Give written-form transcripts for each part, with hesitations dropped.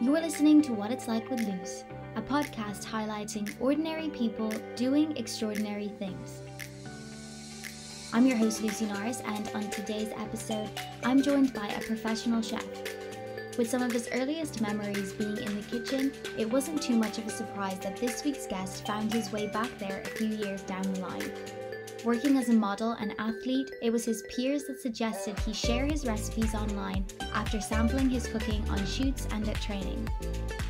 You're listening to What It's Like with Luz, a podcast highlighting ordinary people doing extraordinary things. I'm your host, Lucy Norris, and on today's episode, I'm joined by a professional chef. With some of his earliest memories being in the kitchen, it wasn't too much of a surprise that this week's guest found his way back there a few years down the line. Working as a model and athlete, it was his peers that suggested he share his recipes online after sampling his cooking on shoots and at training.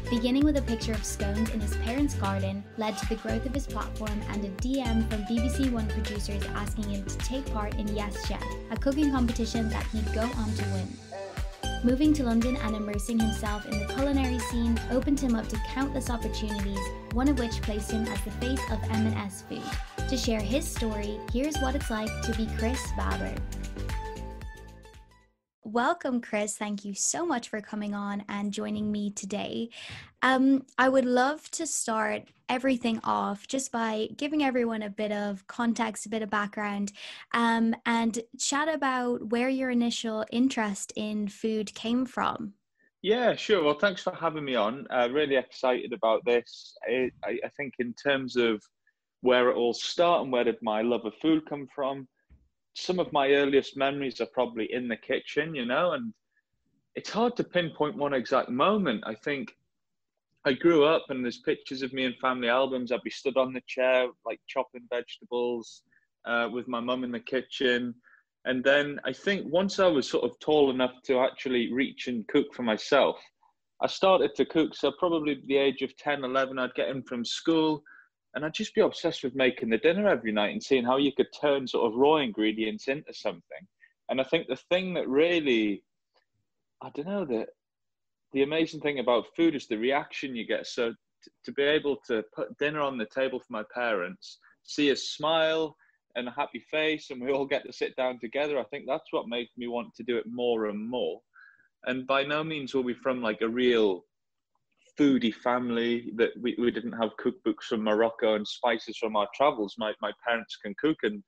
Beginning with a picture of scones in his parents' garden led to the growth of his platform and a DM from BBC One producers asking him to take part in Yes Chef, a cooking competition that he'd go on to win. Moving to London and immersing himself in the culinary scene opened him up to countless opportunities, one of which placed him as the face of M&S Food. To share his story, here's what it's like to be Chris Baber. Welcome, Chris. Thank you so much for coming on and joining me today. I would love to start everything off just by giving everyone a bit of context, a bit of background, and chat about where your initial interest in food came from. Yeah, sure. Well, thanks for having me on. Really excited about this. I think in terms of where it all started and where did my love of food come from, some of my earliest memories are probably in the kitchen, and it's hard to pinpoint one exact moment. I think I grew up and there's pictures of me in family albums. I'd be stood on the chair, like chopping vegetables with my mum in the kitchen. And then I think once I was sort of tall enough to actually reach and cook for myself, I started to cook. So probably at the age of 10, 11, I'd get in from school and I'd just be obsessed with making the dinner every night and seeing how you could turn sort of raw ingredients into something. And I think the thing that really, the amazing thing about food is the reaction you get. So to be able to put dinner on the table for my parents, see a smile and a happy face, and we all get to sit down together, I think that's what made me want to do it more and more. And by no means were we from like a real foodie family, that we didn't have cookbooks from Morocco and spices from our travels. My parents can cook and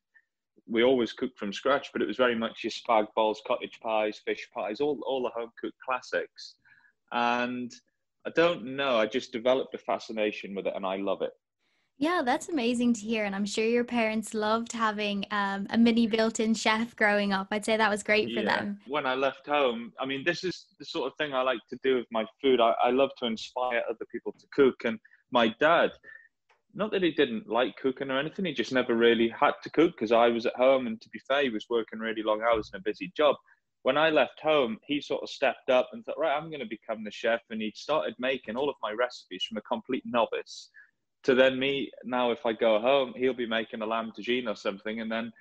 we always cooked from scratch, but it was very much your spag balls, cottage pies, fish pies, all the home cooked classics. And I don't know, I just developed a fascination with it and I love it. Yeah, that's amazing to hear. And I'm sure your parents loved having a mini built-in chef growing up. I'd say that was great for them. When I left home, I mean, this is the sort of thing I like to do with my food. I love to inspire other people to cook. And my dad, not that he didn't like cooking or anything, he just never really had to cook because I was at home. And to be fair, he was working really long hours in a busy job. When I left home, he sort of stepped up and thought, right, I'm going to become the chef. And he started making all of my recipes from a complete novice to then me. Now, if I go home, he'll be making a lamb tagine or something. And then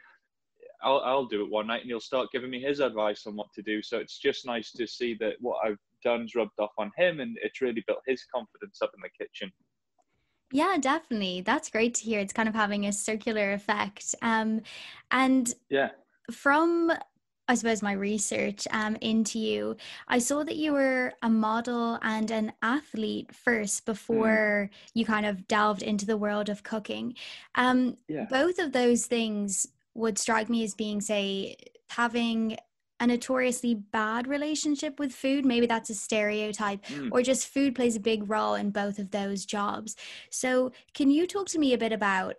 I'll do it one night and he'll start giving me his advice on what to do. So it's just nice to see that what I've done's rubbed off on him and it's really built his confidence up in the kitchen. Yeah, definitely. That's great to hear. It's kind of having a circular effect. And yeah, from, I suppose, my research into you, I saw that you were a model and an athlete first before you kind of delved into the world of cooking. Both of those things would strike me as being, say, having a notoriously bad relationship with food. Maybe that's a stereotype, or just food plays a big role in both of those jobs. So can you talk to me a bit about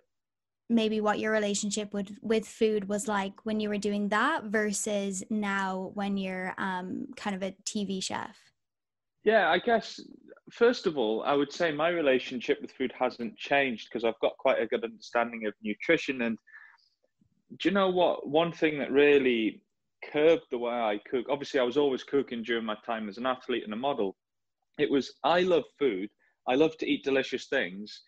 maybe what your relationship with food was like when you were doing that versus now when you're kind of a TV chef? Yeah, I guess, first of all, I would say my relationship with food hasn't changed because I've got quite a good understanding of nutrition. And do you know what? One thing that really curbed the way I cook, obviously I was always cooking during my time as an athlete and a model. It was, I love food. I love to eat delicious things.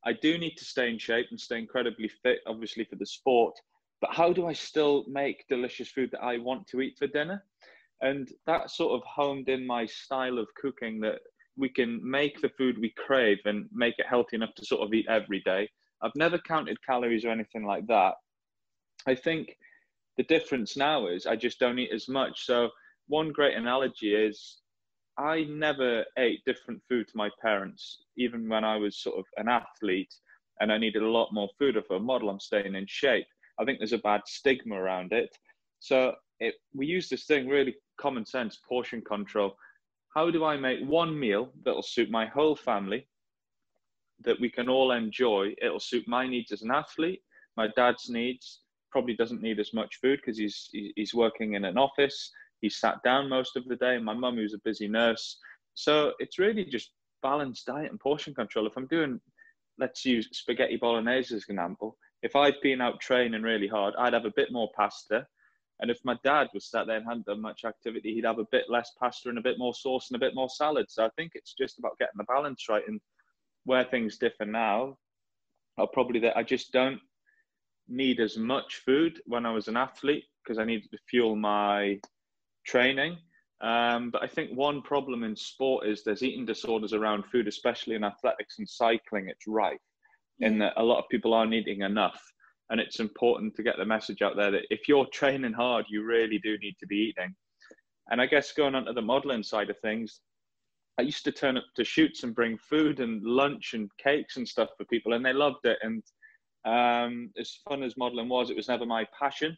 I do need to stay in shape and stay incredibly fit, obviously, for the sport. But how do I still make delicious food that I want to eat for dinner? And that sort of honed in my style of cooking, that we can make the food we crave and make it healthy enough to sort of eat every day. I've never counted calories or anything like that. I think the difference now is I just don't eat as much. So one great analogy is I never ate different food to my parents, even when I was sort of an athlete and I needed a lot more food. If a model, I'm staying in shape. I think there's a bad stigma around it. So we use this thing, really common sense, portion control. how do I make one meal that'll suit my whole family, that we can all enjoy? It'll suit my needs as an athlete, my dad's needs. Probably doesn't need as much food because he's working in an office. He's sat down most of the day. And my mum, who's a busy nurse. So it's really just balanced diet and portion control. If I'm doing, let's use spaghetti bolognese as an example. If I'd been out training really hard, I'd have a bit more pasta. And if my dad was sat there and hadn't done much activity, he'd have a bit less pasta and a bit more sauce and a bit more salad. So I think it's just about getting the balance right. And where things differ now are probably that I just don't need as much food when I was an athlete because I needed to fuel my training. But I think one problem in sport is there's eating disorders around food, especially in athletics and cycling. It's rife in that a lot of people aren't eating enough. And it's important to get the message out there that if you're training hard, you really do need to be eating. And I guess going on to the modeling side of things, I used to turn up to shoots and bring food and lunch and cakes and stuff for people, and they loved it. And as fun as modeling was, it was never my passion.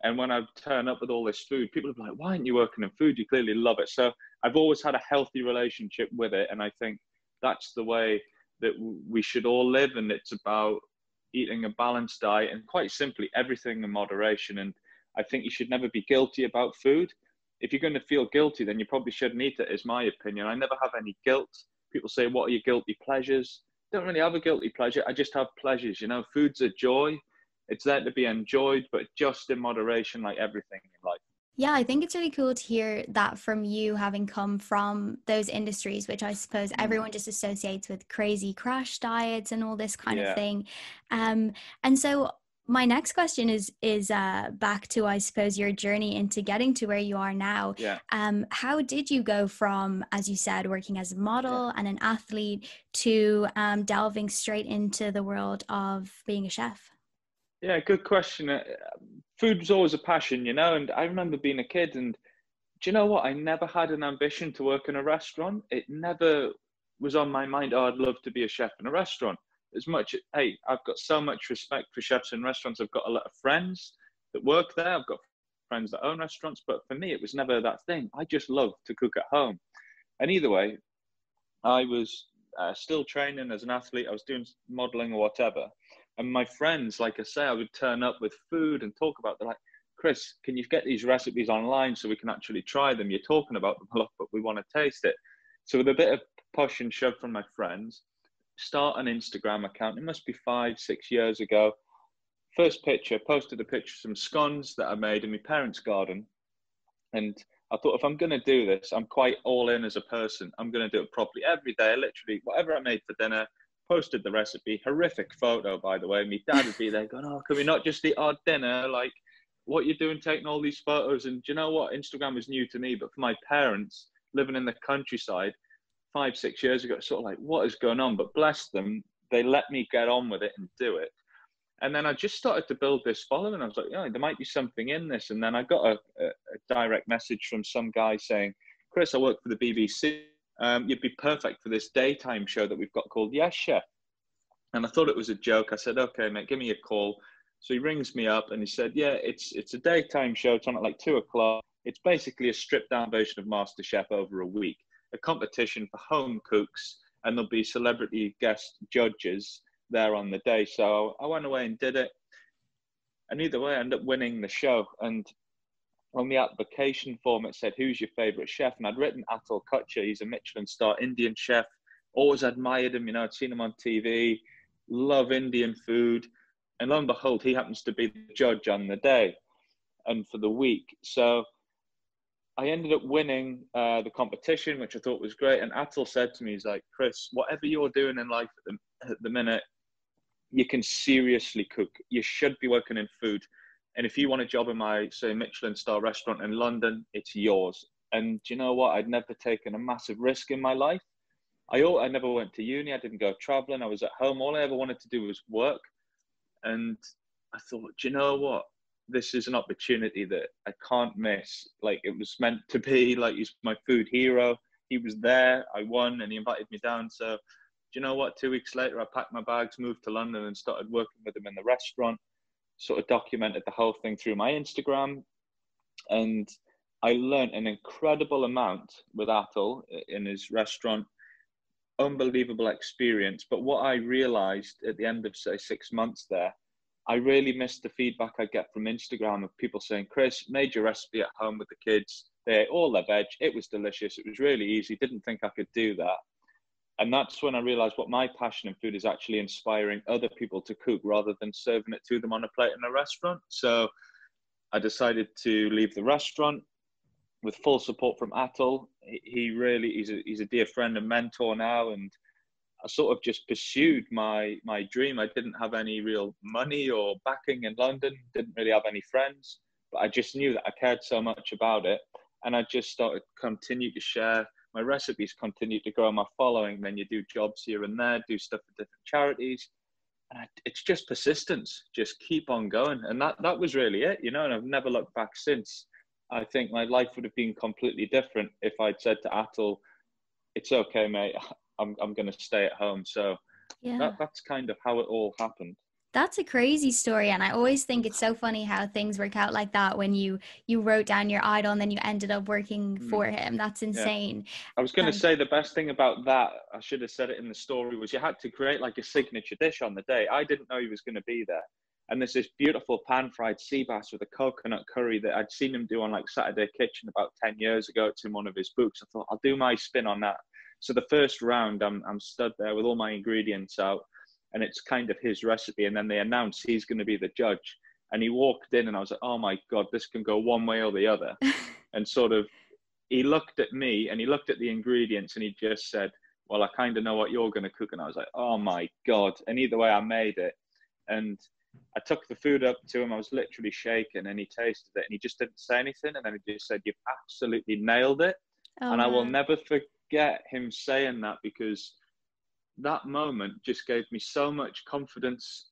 And when I turn up with all this food, people are like, why aren't you working in food? You clearly love it. So I've always had a healthy relationship with it. And I think that's the way that we should all live. And it's about eating a balanced diet and quite simply everything in moderation. And I think you should never be guilty about food. If you're going to feel guilty, then you probably shouldn't eat it, is my opinion. I never have any guilt. People say, what are your guilty pleasures? Don't really have a guilty pleasure. I just have pleasures. You know, food's a joy. It's there to be enjoyed, but just in moderation, like everything in life. Yeah, I think it's really cool to hear that from you, having come from those industries, which I suppose everyone just associates with crazy crash diets and all this kind of thing. And so my next question is back to, I suppose, your journey into getting to where you are now. How did you go from, as you said, working as a model and an athlete to delving straight into the world of being a chef? Yeah, good question. Food was always a passion, you know, and I remember being a kid, and do you know what? I never had an ambition to work in a restaurant. It never was on my mind, oh, I'd love to be a chef in a restaurant. As much, hey, I've got so much respect for chefs in restaurants. I've got a lot of friends that work there. I've got friends that own restaurants, but for me, it was never that thing. I just love to cook at home. And either way, I was still training as an athlete. I was doing modeling or whatever. And my friends, like I say, I would turn up with food and talk about, they're like, Chris, can you get these recipes online so we can actually try them? You're talking about them a lot, but we want to taste it. So with a bit of push and shove from my friends, start an Instagram account. It must be 5-6 years ago. First picture, posted a picture of some scones that I made in my parents' garden. And I thought, if I'm going to do this, I'm quite all in as a person. I'm going to do it properly every day. Literally, whatever I made for dinner, posted the recipe. Horrific photo, by the way. My dad would be there going, oh, can we not just eat our dinner? Like, what you're doing, taking all these photos? And do you know what? Instagram was new to me, but for my parents, living in the countryside 5-6 years ago, it's sort of like, what is going on? But bless them, they let me get on with it and do it. And then I just started to build this following. I was like, yeah, there might be something in this. And then I got a direct message from some guy saying, Chris, I work for the BBC. You'd be perfect for this daytime show that we've got called Yes Chef. And I thought it was a joke. I said, okay, mate, give me a call. So he rings me up and he said, yeah, it's a daytime show. It's on at like 2:00. It's basically a stripped down version of MasterChef over a week, a competition for home cooks. And there'll be celebrity guest judges there on the day. So I went away and did it. And either way, I ended up winning the show. And on the application form, it said, who's your favorite chef? And I'd written Atul Kutcher. He's a Michelin star Indian chef. Always admired him. You know, I'd seen him on TV, love Indian food. And lo and behold, he happens to be the judge on the day and for the week. So I ended up winning the competition, which I thought was great. And Atul said to me, he's like, Chris, whatever you're doing in life at the minute, you can seriously cook. You should be working in food. And if you want a job in my, say, Michelin star restaurant in London, it's yours. And do you know what? I'd never taken a massive risk in my life. I never went to uni. I didn't go traveling. I was at home. All I ever wanted to do was work. And I thought, do you know what? This is an opportunity that I can't miss. Like, it was meant to be. Like, he's my food hero. He was there. I won, and he invited me down. So, do you know what? 2 weeks later, I packed my bags, moved to London, and started working with him in the restaurant. Sort of documented the whole thing through my Instagram. And I learned an incredible amount with Atul in his restaurant. Unbelievable experience. But what I realized at the end of, say, 6 months there, I really missed the feedback I get from Instagram of people saying, Chris, made your recipe at home with the kids. They ate all their veg. It was delicious. It was really easy. Didn't think I could do that. And that's when I realized what my passion in food is, actually inspiring other people to cook rather than serving it to them on a plate in a restaurant. So I decided to leave the restaurant with full support from Atul. He really, he's a dear friend and mentor now. And I sort of just pursued my dream. I didn't have any real money or backing in London, didn't really have any friends, but I just knew that I cared so much about it. And I just started continue to share my recipes, continue to grow my following. Then you do jobs here and there, do stuff for different charities. And it's just persistence, just keep on going. And that was really it, you know, and I've never looked back since. I think my life would have been completely different if I'd said to Atul, it's okay, mate, I'm going to stay at home. So Yeah. that's kind of how it all happened. That's a crazy story, and I always think it's so funny how things work out like that when you wrote down your idol and then you ended up working for him. That's Yeah. insane. I was going to say the best thing about that, I should have said it in the story, was you had to create like a signature dish on the day. I didn't know he was going to be there. And there's this beautiful pan-fried sea bass with a coconut curry that I'd seen him do on like Saturday Kitchen about 10 years ago. It's in one of his books. I thought, I'll do my spin on that. So the first round, I'm stood there with all my ingredients out, and it's kind of his recipe. And then they announce he's going to be the judge. And he walked in and I was like, oh my God, this can go one way or the other. And sort of, he looked at me and he looked at the ingredients and he just said, well, I kind of know what you're going to cook. And I was like, oh my God. And either way, I made it. And I took the food up to him. I was literally shaking, and he tasted it and he just didn't say anything. And then he just said, you've absolutely nailed it. Oh, and I will wow. never forget him saying that, because that moment just gave me so much confidence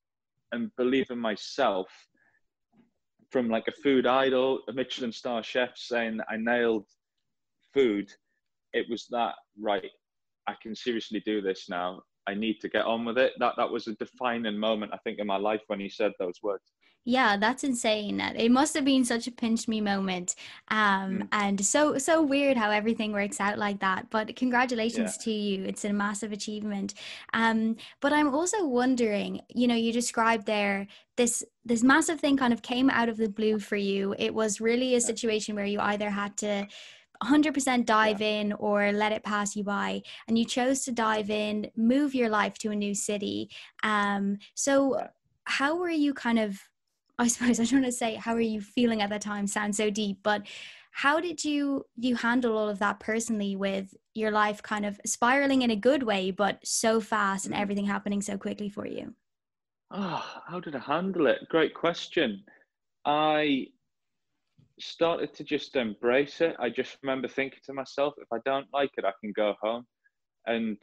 and belief in myself, from like a food idol, a Michelin star chef saying that I nailed food. It was that, right, I can seriously do this now. I need to get on with it. That was a defining moment, I think, in my life when he said those words. Yeah, that's insane. It must have been such a pinch me moment. And so weird how everything works out like that. But Yeah. congratulations to you. It's a massive achievement. But I'm also wondering, you described there this massive thing kind of came out of the blue for you. It was really a Yeah. situation where you either had to 100% Yeah. dive in or let it pass you by, and you chose to dive in, move your life to a new city. So Yeah. how were you kind of, I suppose I don't want to say how are you feeling at that time, sounds so deep, but how did you handle all of that personally, with your life kind of spiraling in a good way but so fast and Mm. everything happening so quickly for you? Oh, how did I handle it? Great question. I started to just embrace it. I just remember thinking to myself, if I don't like it, I can go home. And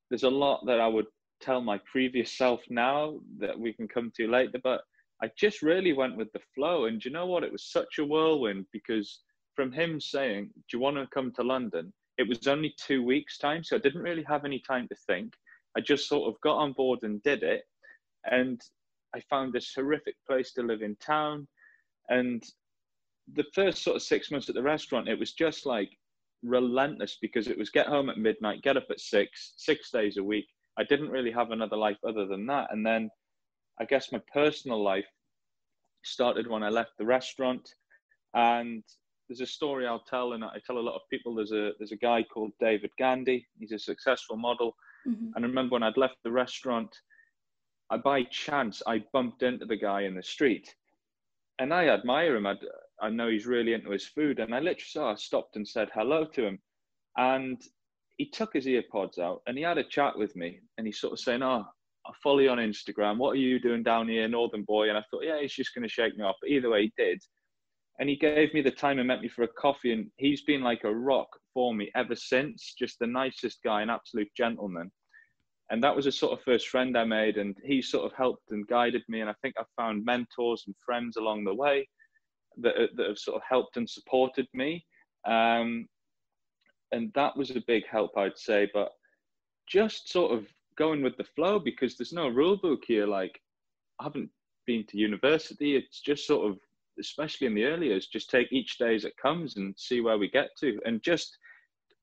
there's a lot that I would tell my previous self now that we can come to later, but I just really went with the flow. And do you know what? It was such a whirlwind, because from him saying, do you want to come to London? It was only 2 weeks' time. So I didn't really have any time to think. I just sort of got on board and did it. And I found this horrific place to live in town. And the first sort of 6 months at the restaurant, it was just like relentless, because it was get home at midnight, get up at 6 days a week. I didn't really have another life other than that. And then I guess my personal life started when I left the restaurant. And there's a story I'll tell, and I tell a lot of people. There's a guy called David Gandy. He's a successful model. Mm-hmm. And I remember when I'd left the restaurant, by chance, I bumped into the guy in the street. And I admire him. I know he's really into his food. And I literally stopped and said hello to him. And he took his earpods out and he had a chat with me. And he's sort of saying, oh, I follow you on Instagram. What are you doing down here, Northern Boy? And I thought, yeah, he's just going to shake me off. But either way, he did. And he gave me the time and met me for a coffee. And he's been like a rock for me ever since. Just the nicest guy, an absolute gentleman. And that was a sort of first friend I made. And he sort of helped and guided me. And I think I found mentors and friends along the way that have sort of helped and supported me. And that was a big help, I'd say. But just sort of going with the flow, because there's no rule book here. Like, I haven't been to university. It's just sort of especially in the early years, just take each day as it comes and see where we get to. And just,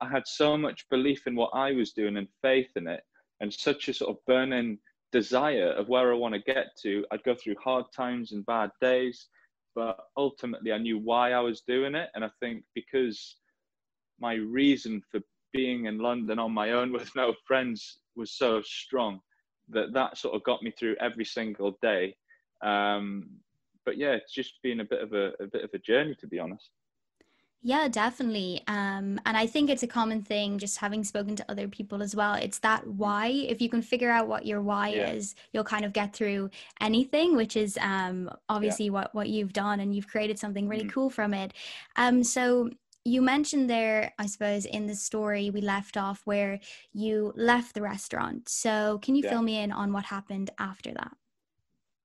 I had so much belief in what I was doing and faith in it, and such a sort of burning desire of where I want to get to. I'd go through hard times and bad days, but ultimately I knew why I was doing it. And I think because my reason for being in London on my own with no friends was so strong, that sort of got me through every single day. But yeah, it's just been a bit of a journey, to be honest. Yeah, definitely. And I think it's a common thing, just having spoken to other people as well. It's that why. If you can figure out what your why is, you'll kind of get through anything, which is obviously what you've done, and you've created something really cool from it. So you mentioned there, I suppose, in the story we left off where you left the restaurant. So can you fill me in on what happened after that?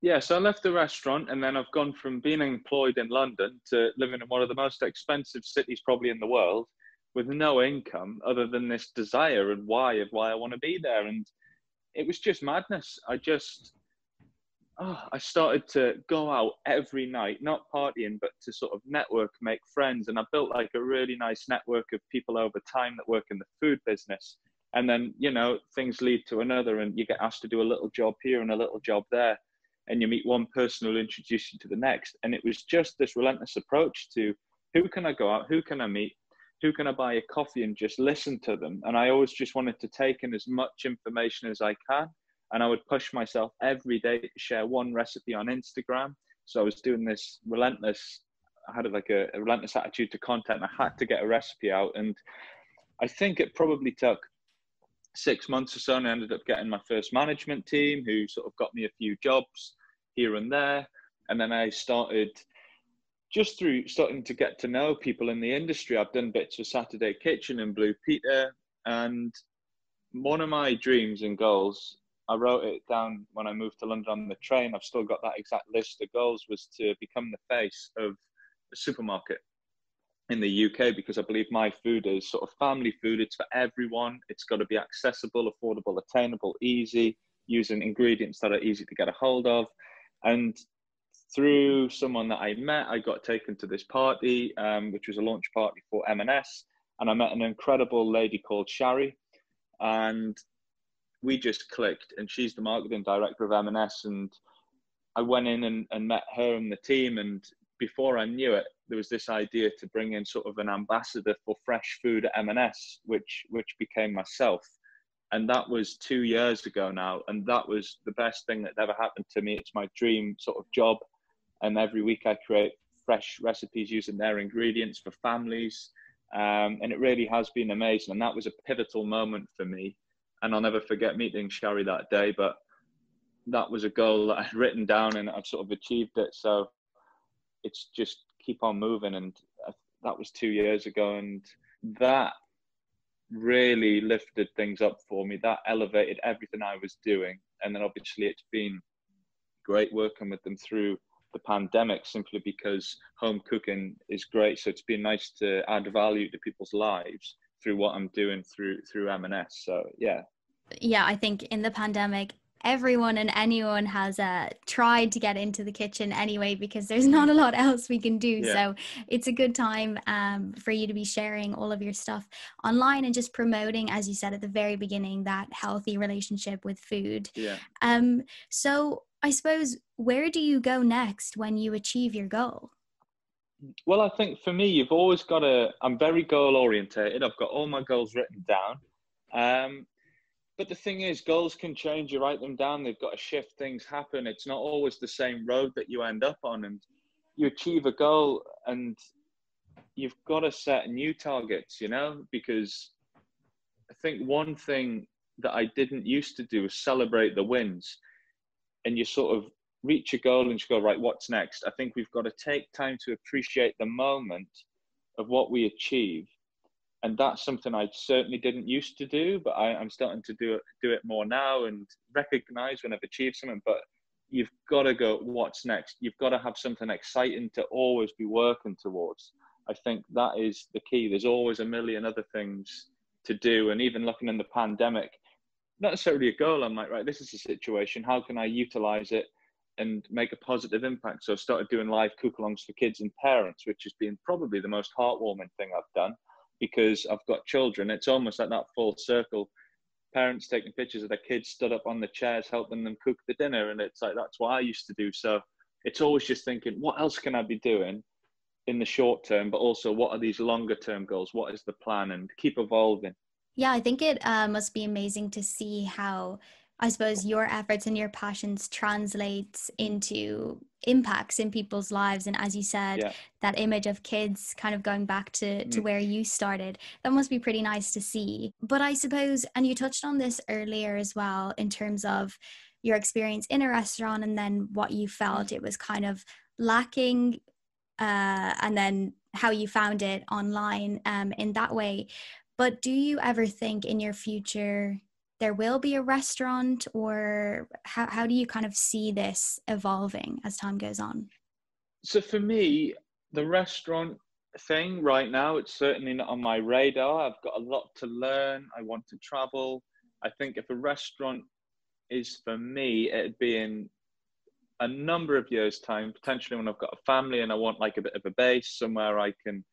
Yeah, so I left the restaurant, and then I've gone from being employed in London to living in one of the most expensive cities probably in the world, with no income other than this desire and why I want to be there. And it was just madness. I started to go out every night, not partying, but to sort of network, make friends. And I built like a really nice network of people over time that work in the food business. And then, things lead to another, and you get asked to do a little job here and a little job there. And you meet one person who'll introduce you to the next. And it was just this relentless approach to who can I go out, who can I meet, who can I buy a coffee and just listen to them. And I always just wanted to take in as much information as I can. And I would push myself every day to share one recipe on Instagram. So I was doing this I had like a relentless attitude to content. I had to get a recipe out. And I think it probably took 6 months or so, and I ended up getting my first management team who sort of got me a few jobs here and there. And then I started just through starting to get to know people in the industry. I've done bits for Saturday Kitchen and Blue Peter. And one of my dreams and goals, I wrote it down when I moved to London on the train. I've still got that exact list of goals, was to become the face of a supermarket in the UK, because I believe my food is sort of family food. It's for everyone. It's got to be accessible, affordable, attainable, easy, using ingredients that are easy to get a hold of. And through someone that I met, I got taken to this party, which was a launch party for M&S. And I met an incredible lady called Shari, and we just clicked. And she's the marketing director of M&S. And I went in and met her and the team. And before I knew it, there was this idea to bring in sort of an ambassador for fresh food at M&S, which became myself. And that was 2 years ago now. And that was the best thing that ever happened to me. It's my dream sort of job. And every week I create fresh recipes using their ingredients for families. And it really has been amazing. And that was a pivotal moment for me. And I'll never forget meeting Shari that day. But that was a goal that I'd written down, and I've sort of achieved it. So it's just keep on moving. And that was 2 years ago. And that really lifted things up for me. That elevated everything I was doing. And then obviously it's been great working with them through the pandemic, simply because home cooking is great. So it's been nice to add value to people's lives through what I'm doing through M&S. So yeah. Yeah, I think in the pandemic, everyone and anyone has tried to get into the kitchen anyway, because there's not a lot else we can do. Yeah. So it's a good time for you to be sharing all of your stuff online and just promoting, as you said at the very beginning, that healthy relationship with food. Yeah. So I suppose, where do you go next when you achieve your goal? Well, I think for me, you've always got I'm very goal orientated. I've got all my goals written down. But the thing is, goals can change. You write them down, they've got to shift, things happen. It's not always the same road that you end up on. And you achieve a goal and you've got to set new targets, because I think one thing that I didn't used to do was celebrate the wins. And you sort of reach a goal and you go, right, what's next? I think we've got to take time to appreciate the moment of what we achieve. And that's something I certainly didn't used to do, but I'm starting to do it more now and recognize when I've achieved something. But you've got to go, what's next? You've got to have something exciting to always be working towards. I think that is the key. There's always a million other things to do. And even looking in the pandemic, not necessarily a goal. I'm like, right, this is a situation. How can I utilize it and make a positive impact. So I started doing live cook-alongs for kids and parents, which has been probably the most heartwarming thing I've done, because I've got children. It's almost like that full circle. Parents taking pictures of their kids stood up on the chairs, helping them cook the dinner. And it's like, that's what I used to do. So it's always just thinking, what else can I be doing in the short term, but also what are these longer term goals? What is the plan? And keep evolving. Yeah, I think it must be amazing to see how, I suppose, your efforts and your passions translates into impacts in people's lives. And as you said, Yeah. that image of kids kind of going back to where you started, that must be pretty nice to see. But I suppose, and you touched on this earlier as well, in terms of your experience in a restaurant and then what you felt it was kind of lacking, and then how you found it online in that way. But do you ever think in your future there will be a restaurant, or how do you kind of see this evolving as time goes on? So for me, the restaurant thing right now, it's certainly not on my radar. I've got a lot to learn. I want to travel. I think if a restaurant is for me, it'd be in a number of years' time, potentially when I've got a family and I want like a bit of a base somewhere I can,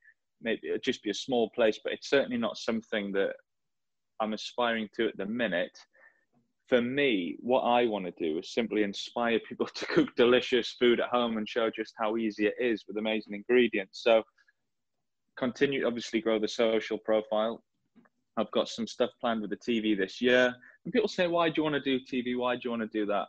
maybe it'd just be a small place, but it's certainly not something that I'm aspiring to at the minute. For me, what I want to do is simply inspire people to cook delicious food at home and show just how easy it is with amazing ingredients. So continue to obviously grow the social profile. I've got some stuff planned with the TV this year. And people say, why do you want to do TV? Why do you want to do that?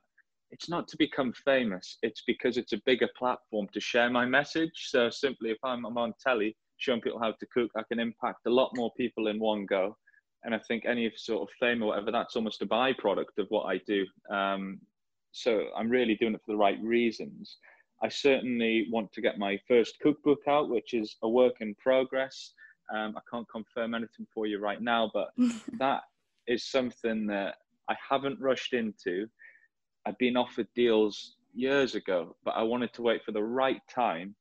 It's not to become famous. It's because it's a bigger platform to share my message. So simply, if I'm on telly showing people how to cook, I can impact a lot more people in one go. And I think any sort of fame or whatever, that's almost a byproduct of what I do. So I'm really doing it for the right reasons. I certainly want to get my first cookbook out, which is a work in progress. I can't confirm anything for you right now, but that is something that I haven't rushed into. I've been offered deals years ago, but I wanted to wait for the right time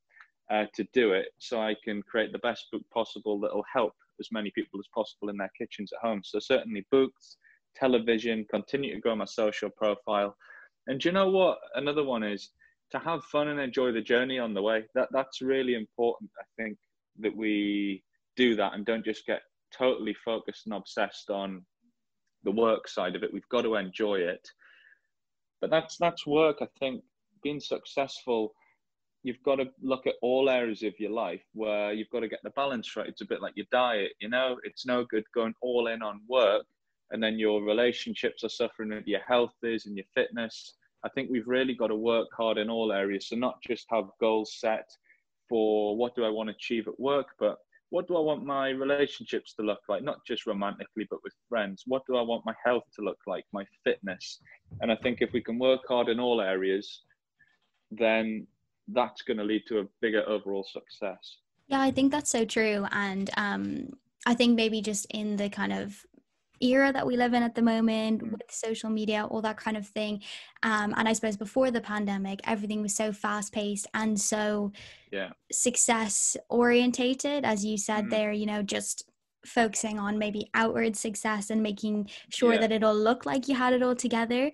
to do it so I can create the best book possible that will help as many people as possible in their kitchens at home. So certainly books, television, continue to grow my social profile. And do you know what? Another one is to have fun and enjoy the journey on the way. That's really important. I think that we do that and don't just get totally focused and obsessed on the work side of it. We've got to enjoy it. But that's work. I think being successful, you've got to look at all areas of your life where you've got to get the balance right. It's a bit like your diet, you know, it's no good going all in on work and then your relationships are suffering, and your health is, and your fitness. I think we've really got to work hard in all areas. So not just have goals set for what do I want to achieve at work, but what do I want my relationships to look like? Not just romantically, but with friends. What do I want my health to look like, my fitness? And I think if we can work hard in all areas, then that's going to lead to a bigger overall success. Yeah, I think that's so true. And I think maybe just in the kind of era that we live in at the moment with social media, all that kind of thing. And I suppose before the pandemic, everything was so fast paced and so success orientated, as you said there, you know, just focusing on maybe outward success and making sure that it'll look like you had it all together.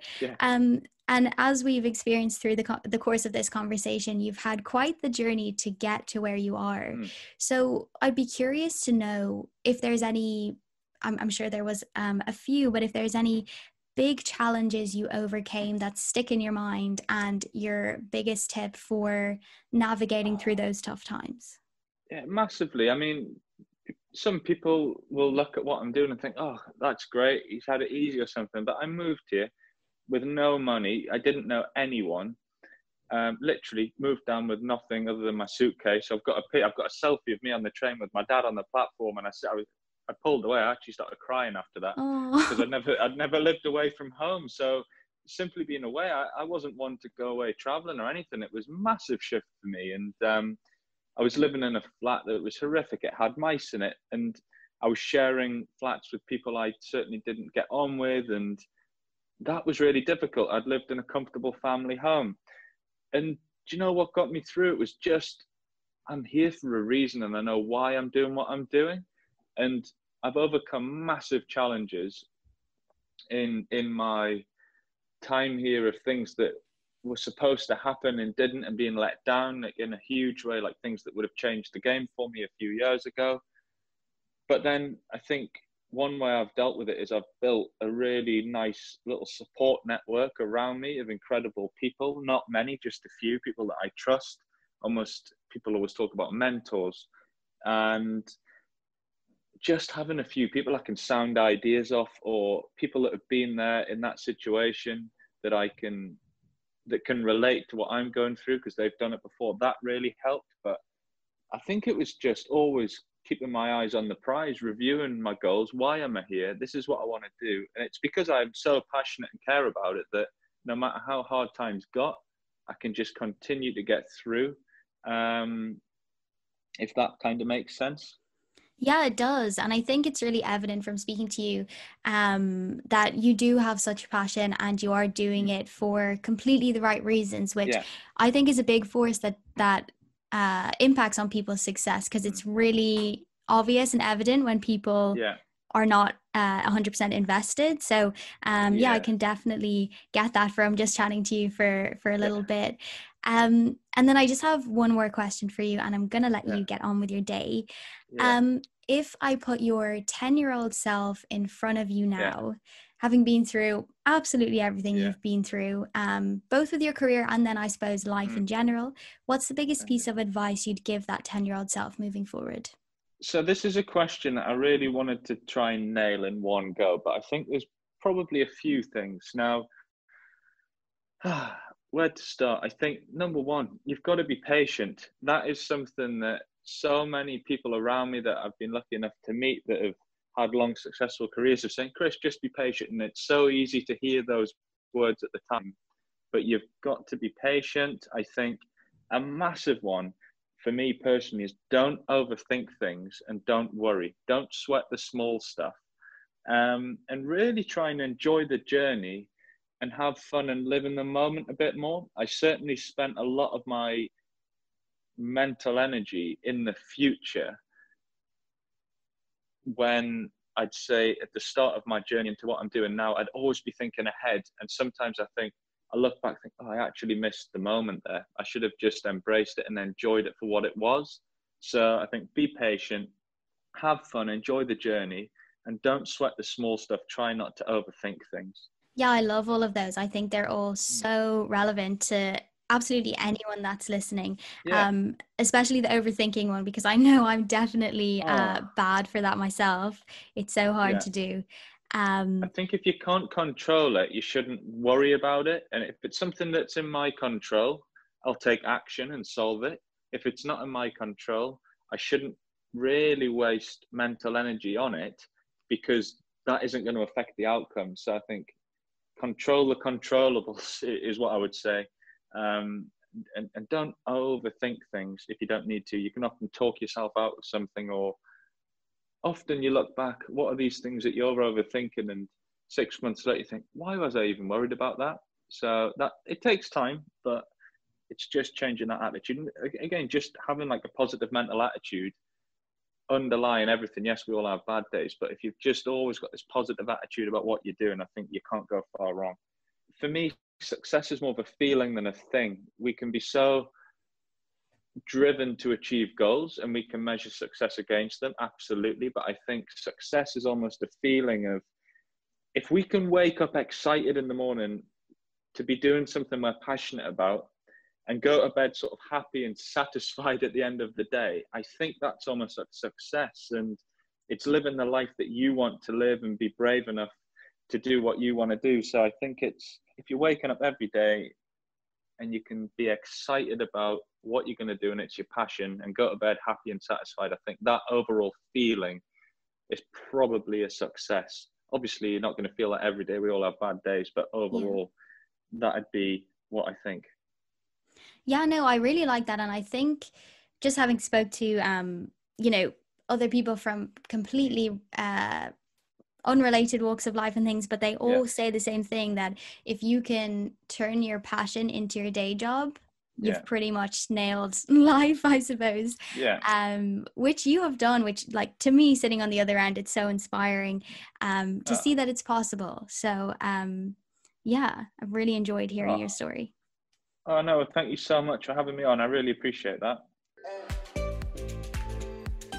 And as we've experienced through the course of this conversation, you've had quite the journey to get to where you are. So I'd be curious to know if there's any, I'm sure there was a few, but if there's any big challenges you overcame that stick in your mind and your biggest tip for navigating through those tough times. Yeah, massively. I mean, some people will look at what I'm doing and think, oh, that's great, he's had it easy or something. But I moved here with no money. I didn't know anyone. Literally moved down with nothing other than my suitcase. I've got a selfie of me on the train with my dad on the platform, and I pulled away. I actually started crying after that because I'd never lived away from home. So simply being away, I wasn't one to go away traveling or anything. It was a massive shift for me, and I was living in a flat that was horrific. It had mice in it, and I was sharing flats with people I certainly didn't get on with, and that was really difficult. I'd lived in a comfortable family home. And do you know what got me through? It was just, I'm here for a reason and I know why I'm doing what I'm doing. And I've overcome massive challenges in my time here of things that were supposed to happen and didn't, and being let down in a huge way, like things that would have changed the game for me a few years ago. But then I think one way I've dealt with it is I've built a really nice little support network around me of incredible people, not many, just a few people that I trust. Almost, people always talk about mentors, and just having a few people I can sound ideas off, or people that have been there in that situation that can relate to what I'm going through because they've done it before, that really helped. But I think it was just always keeping my eyes on the prize, reviewing my goals. Why am I here? This is what I want to do. And it's because I'm so passionate and care about it that no matter how hard times got, I can just continue to get through. If that kind of makes sense. Yeah, it does. And I think it's really evident from speaking to you that you do have such passion and you are doing it for completely the right reasons, which Yeah. I think is a big force that impacts on people's success, because it's really obvious and evident when people are not 100% invested. So I can definitely get that from just chatting to you for a little bit. And then I just have one more question for you, and I'm going to let you get on with your day. If I put your 10-year-old self in front of you now, having been through absolutely everything you've been through, both with your career and then I suppose life in general, what's the biggest piece of advice you'd give that 10-year-old self moving forward? So this is a question that I really wanted to try and nail in one go, but I think there's probably a few things. Now, where to start? I think number one, you've got to be patient. That is something that so many people around me that I've been lucky enough to meet that have had long, successful careers have saying, Chris, just be patient. And it's so easy to hear those words at the time, but you've got to be patient. I think a massive one for me personally is don't overthink things and don't worry. Don't sweat the small stuff, and really try and enjoy the journey and have fun and live in the moment a bit more. I certainly spent a lot of my mental energy in the future when I'd say at the start of my journey into what I'm doing now, I'd always be thinking ahead. And sometimes I look back and think, oh, I actually missed the moment there. I should have just embraced it and enjoyed it for what it was. So I think be patient, have fun, enjoy the journey, and don't sweat the small stuff. Try not to overthink things. Yeah, I love all of those. I think they're all so relevant to absolutely anyone that's listening, especially the overthinking one, because I know I'm definitely bad for that myself. It's so hard to do. I think if you can't control it, you shouldn't worry about it. And if it's something that's in my control, I'll take action and solve it. If it's not in my control, I shouldn't really waste mental energy on it because that isn't going to affect the outcome. So I think control the controllables is what I would say. And don't overthink things if you don't need to. You can often talk yourself out of something, or often you look back, what are these things that you're overthinking? And 6 months later, you think, why was I even worried about that? So that it takes time, but it's just changing that attitude. And again, just having like a positive mental attitude underlying everything. Yes, we all have bad days, but if you've just always got this positive attitude about what you're doing, I think you can't go far wrong. For me, success is more of a feeling than a thing. We can be so driven to achieve goals and we can measure success against them, absolutely, but I think success is almost a feeling of, if we can wake up excited in the morning to be doing something we're passionate about and go to bed sort of happy and satisfied at the end of the day, I think that's almost a success. And it's living the life that you want to live and be brave enough to do what you want to do. So I think it's, if you're waking up every day and you can be excited about what you're going to do and it's your passion, and go to bed happy and satisfied, I think that overall feeling is probably a success. Obviously, you're not going to feel that every day. We all have bad days, but overall, that'd be what I think. Yeah, no, I really like that. And I think just having spoke to, other people from completely unrelated walks of life and things, but they all say the same thing, that if you can turn your passion into your day job, you've pretty much nailed life, I suppose. Which you have done, which, like, to me, sitting on the other end, it's so inspiring to see that it's possible. So I've really enjoyed hearing your story. Oh, no, thank you so much for having me on. I really appreciate that.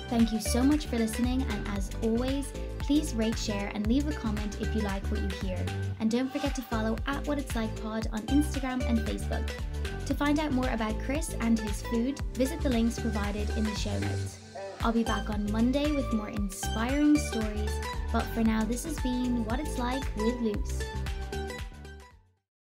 Thank you so much for listening, and as always, please rate, share, and leave a comment if you like what you hear. And don't forget to follow @WhatIt'sLikePod on Instagram and Facebook. To find out more about Chris and his food, visit the links provided in the show notes. I'll be back on Monday with more inspiring stories, but for now, this has been What It's Like with Luce.